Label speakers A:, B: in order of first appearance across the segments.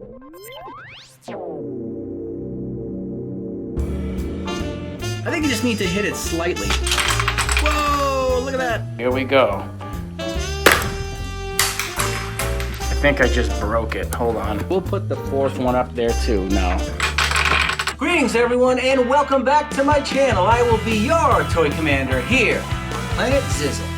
A: I think you just need to hit it slightly. Whoa, look at that. Here we go. I think I just broke it. Hold on. We'll put the fourth one up there too now. Greetings everyone and welcome back to my channel. I will be your toy commander here on Planet Zizzle.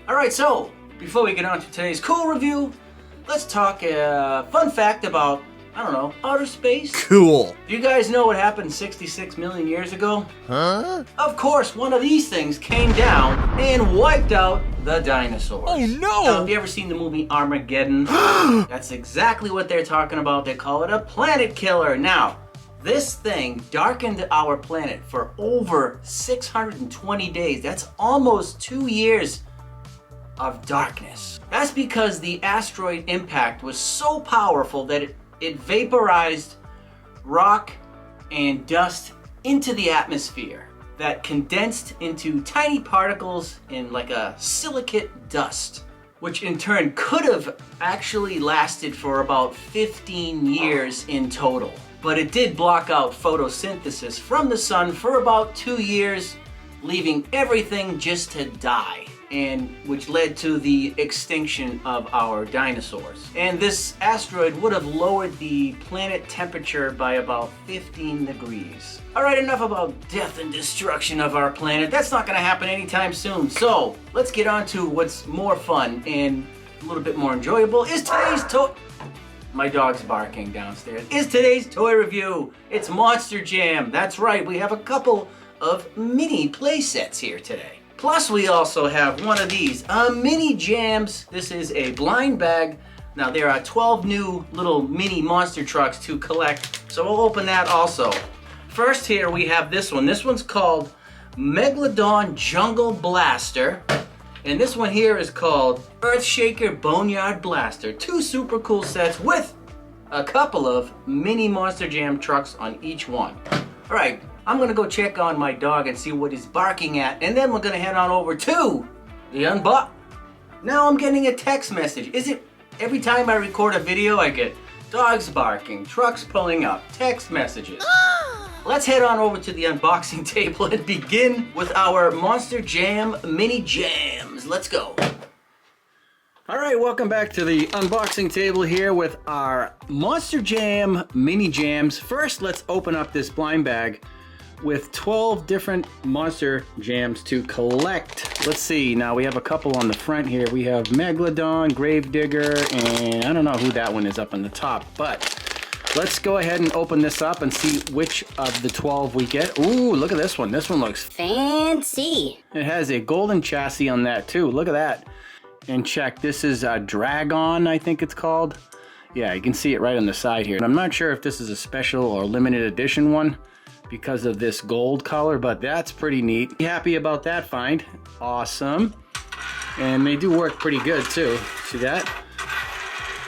A: Alright, so before we get on to today's cool review, let's talk a fun fact about, I don't know, outer space.
B: Cool.
A: Do you guys know what happened 66 million years ago?
B: Huh?
A: Of course, one of these things came down and wiped out the dinosaurs.
B: Oh no!
A: Now, have you ever seen the movie Armageddon? That's exactly what they're talking about. They call it a planet killer. Now, this thing darkened our planet for over 620 days. That's almost 2 years of darkness. That's because the asteroid impact was so powerful that it vaporized rock and dust into the atmosphere that condensed into tiny particles in like a silicate dust, which in turn could have actually lasted for about 15 years in total. But it did block out photosynthesis from the sun for about 2 years, leaving everything just to die, and which led to the extinction of our dinosaurs. And this asteroid would have lowered the planet temperature by about 15 degrees. Alright, enough about death and destruction of our planet. That's not gonna happen anytime soon. So, let's get on to what's more fun and a little bit more enjoyable. Is today's toy... My dog's barking downstairs. Is today's toy review. It's Monster Jam. That's right, we have a couple of mini play sets here today. Plus we also have one of these, mini jams. This is a blind bag. Now there are 12 new little mini monster trucks to collect, so we'll open that also. First here we have this one. This one's called Megalodon Jungle Blaster. And this one here is called Skhaker Boneyard Blaster. Two super cool sets with a couple of mini Monster Jam trucks on each one. All right, I'm gonna go check on my dog and see what he's barking at, and then we're gonna head on over to the unbox. Now I'm getting a text message. Is it every time I record a video I get dogs barking, trucks pulling up, text messages? Let's head on over to the unboxing table and begin with our Monster Jam mini jams. Let's go. All right, welcome back to the unboxing table here with our Monster Jam mini jams. First, let's open up this blind bag with 12 different Monster Jams to collect. Let's see, now we have a couple on the front here. We have Megalodon, Gravedigger, and I don't know who that one is up on the top, but let's go ahead and open this up and see which of the 12 we get. Ooh, look at this one. This one looks
C: fancy.
A: It has a golden chassis on that too. Look at that. And check, this is a Dragon, I think it's called. Yeah, you can see it right on the side here. I'm not sure if this is a special or limited edition one because of this gold color, but that's pretty neat. Happy about that find. Awesome. And they do work pretty good too. See that?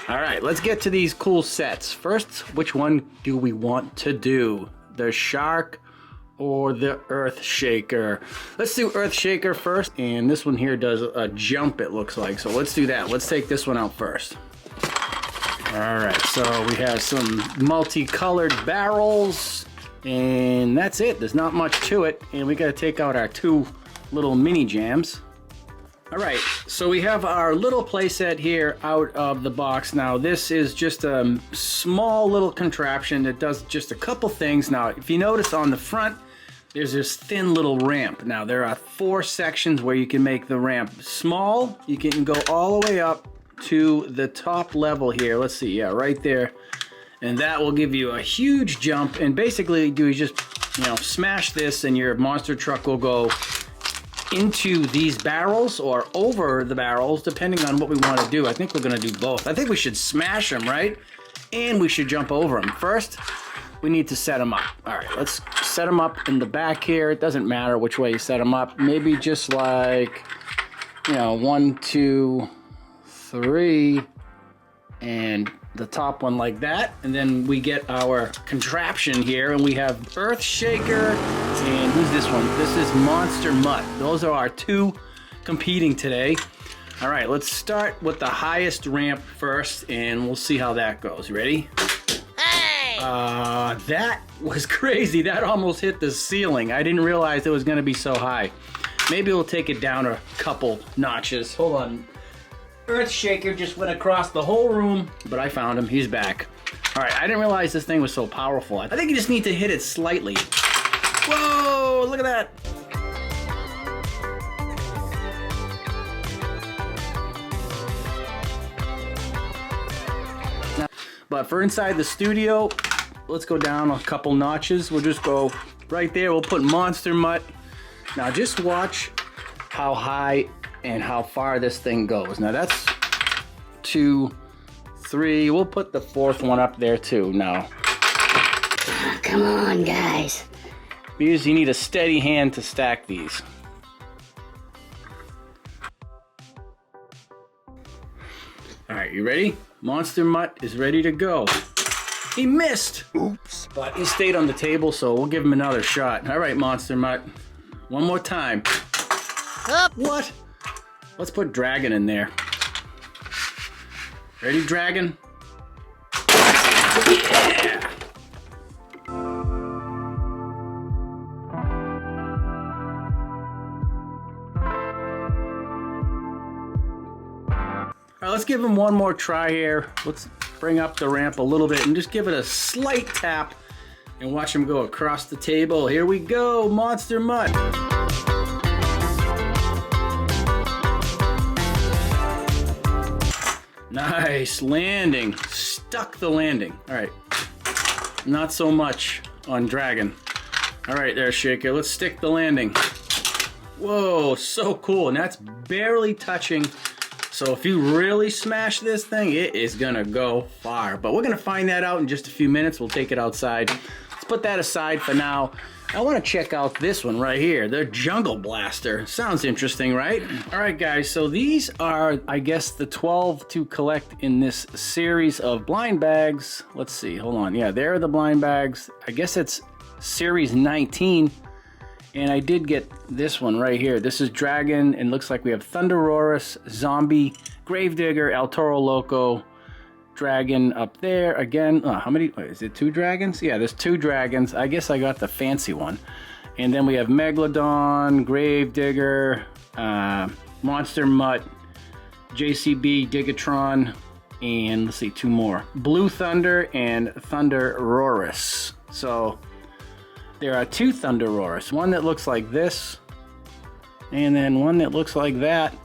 A: All right, let's get to these cool sets. First, which one do we want to do? The Shark or the Earth Shaker? Let's do Earth Shaker first. And this one here does a jump, it looks like. So let's do that. Let's take this one out first. All right, so we have some multicolored barrels. And that's it. There's not much to it. And we got to take out our two little mini jams. All right, so we have our little playset here out of the box. Now this is just a small little contraption that does just a couple things. Now if you notice on the front, there's this thin little ramp. Now there are 4 sections where you can make the ramp small. You can go all the way up to the top level here. Let's see, yeah, right there. And that will give you a huge jump. And basically do is just, smash this and your monster truck will go into these barrels or over the barrels, depending on what we want to do. I think we're going to do both. I think we should smash them, right? And we should jump over them. First, we need to set them up. All right, let's set them up in the back here. It doesn't matter which way you set them up. Maybe just like, 1, 2, 3, and
B: the top one like that, and then we get our contraption here, and we have Earth Shaker, and who's this one? This is Monster Mutt. Those are our two competing today. All right, let's start with the highest ramp first, and we'll see how that goes. You ready? Hey! That was crazy. That almost hit the ceiling. I didn't realize it was gonna be so high. Maybe we'll take it down a couple notches. Hold on. Earth Shaker just went across the whole room, but I found him. He's back. All right, I didn't realize this thing was so powerful. I think you just need to hit it slightly. Whoa, look at that. But for inside the studio, let's go down a couple notches. We'll just go right there. We'll put Monster Mutt. Now just watch how high and how far this thing goes. Now that's 2, 3. We'll put the fourth one up there too now.
C: Oh, come on, guys.
B: Because you need a steady hand to stack these. All right, you ready? Monster Mutt is ready to go. He missed. Oops. But he stayed on the table, so we'll give him another shot. All right, Monster Mutt. One more time. Up. What? Let's put Dragon in there. Ready, Dragon? Yeah! All right, let's give him one more try here. Let's bring up the ramp a little bit and just give it a slight tap and watch him go across the table. Here we go, Monster Mutt. Nice landing. Stuck the landing. All right. Not so much on Dragon. All right, there, Shaker. Let's stick the landing. Whoa, so cool. And that's barely touching. So if you really smash this thing, it is gonna go far. But we're gonna find that out in just a few minutes. We'll take it outside. Let's put that aside for now. I want to check out this one right here, the Jungle Blaster. Sounds interesting, right? All right, guys, so these are, I guess, the 12 to collect in this series of blind bags. Let's see, hold on. Yeah, there are the blind bags. I guess it's series 19. And I did get this one right here. This is Dragon, and looks like we have Thunderosaurus, Zombie, Gravedigger, El Toro Loco, Dragon up there again. How many? Is it 2 dragons? Yeah, there's 2 dragons. I guess I got the fancy one. And then we have Megalodon, Gravedigger, Monster Mutt, JCB, Gigatron, and let's see, 2 more. Blue Thunder and Thunderosaurus. So there are 2 Thunderosaurus. One that looks like this, and then one that looks like that.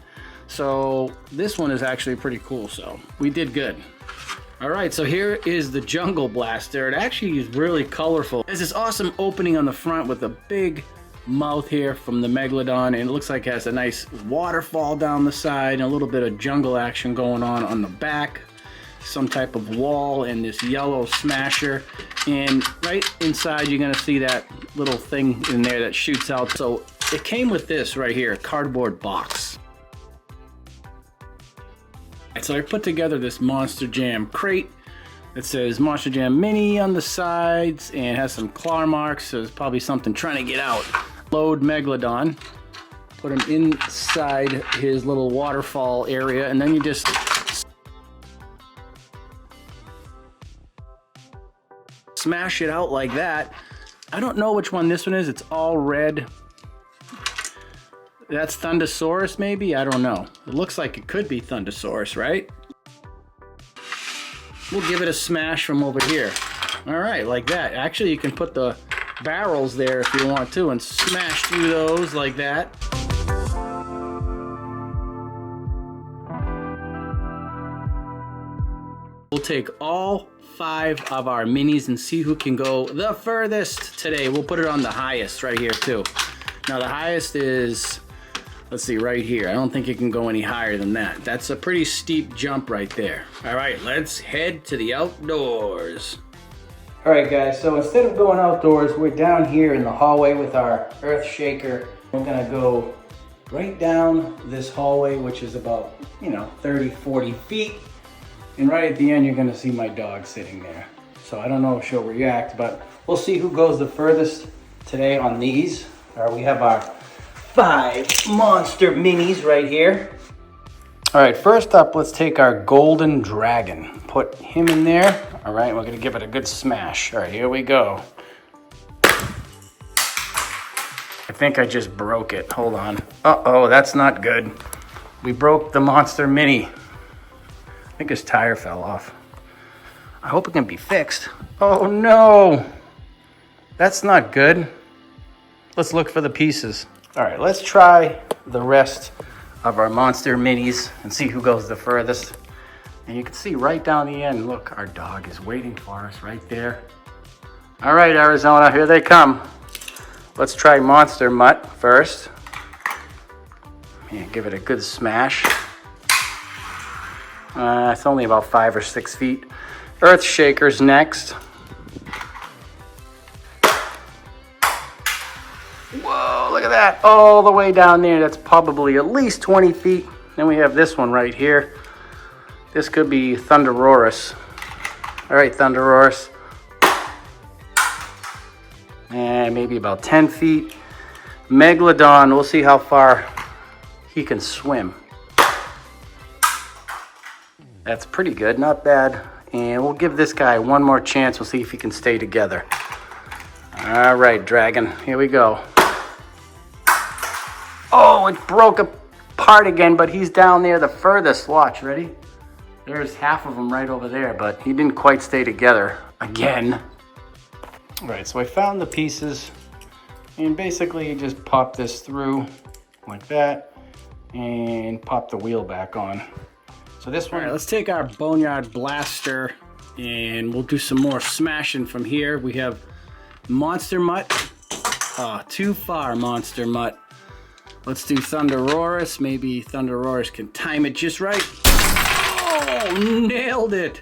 B: So this one is actually pretty cool. So we did good. All right, so here is the Jungle Blaster. It actually is really colorful. There's this awesome opening on the front with a big mouth here from the Megalodon, and it looks like it has a nice waterfall down the side and a little bit of jungle action going on the back. Some type of wall and this yellow smasher. And right inside, you're gonna see that little thing in there that shoots out. So it came with this right here, a cardboard box. So I put together this Monster Jam crate that says Monster Jam Mini on the sides and has some claw marks, so there's probably something trying to get out. Load Megalodon, put him inside his little waterfall area, and then you just smash it out like that. I don't know which one this one is. It's all red. That's Thunderosaurus, maybe? I don't know. It looks like it could be Thunderosaurus, right? We'll give it a smash from over here. All right, like that. Actually, you can put the barrels there if you want to and smash through those like that. We'll take all 5 of our minis and see who can go the furthest today. We'll put it on the highest right here too. Now the highest is, let's see, right here. I don't think it can go any higher than that. That's a pretty steep jump right there. All right, let's head to the outdoors. All right, guys, so instead of going outdoors, we're down here in the hallway with our Earth Shaker. We're gonna go right down this hallway, which is about, 30, 40 feet. And right at the end, you're gonna see my dog sitting there. So I don't know if she'll react, but we'll see who goes the furthest today on these. All right, we have our 5 monster minis right here. All right, first up, let's take our golden dragon. Put him in there. All right, we're gonna give it a good smash. All right, here we go. I think I just broke it. Hold on. Uh-oh, that's not good. We broke the monster mini. I think his tire fell off. I hope it can be fixed. Oh no, that's not good. Let's look for the pieces. All right, let's try the rest of our monster minis and see who goes the furthest. And you can see right down the end, look, our dog is waiting for us right there. All right, Arizona, here they come. Let's try Monster Mutt first. And give it a good smash. It's only about 5 or 6 feet. Earth Shaker's next. Whoa, look at that. All the way down there. That's probably at least 20 feet. Then we have this one right here. This could be Thunderosaurus. All right, Thunderosaurus. And maybe about 10 feet. Megalodon, we'll see how far he can swim. That's pretty good, not bad. And we'll give this guy one more chance. We'll see if he can stay together. All right, dragon, here we go. Oh, it broke apart again, but he's down there the furthest. Watch, ready? There's half of him right over there, but he didn't quite stay together again. All right, so I found the pieces, and basically you just pop this through like that and pop the wheel back on. So this one, all right, let's take our Boneyard blaster and we'll do some more smashing from here. We have Monster Mutt. Oh, too far, Monster Mutt. Let's do Thunderosaurus. Maybe Thunderosaurus can time it just right. Oh, nailed it.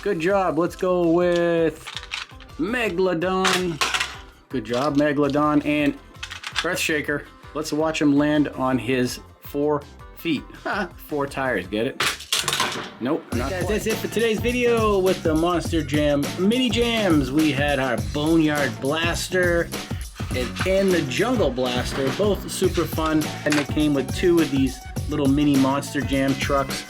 B: Good job. Let's go with Megalodon. Good job, Megalodon. And Earthshaker. Let's watch him land on his 4 feet. 4 tires, get it? Nope, not guys, that's it for today's video with the Monster Jam mini jams. We had our Boneyard Blaster and the Jungle Blaster, both super fun. And they came with 2 of these little mini Monster Jam trucks.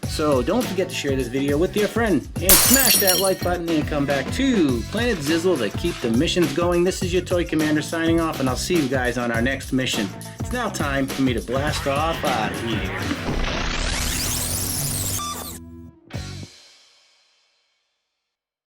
B: So don't forget to share this video with your friend and smash that like button and come back to Planet Zizzle to keep the missions going. This is your Toy Commander signing off, and I'll see you guys on our next mission. It's now time for me to blast off out of here.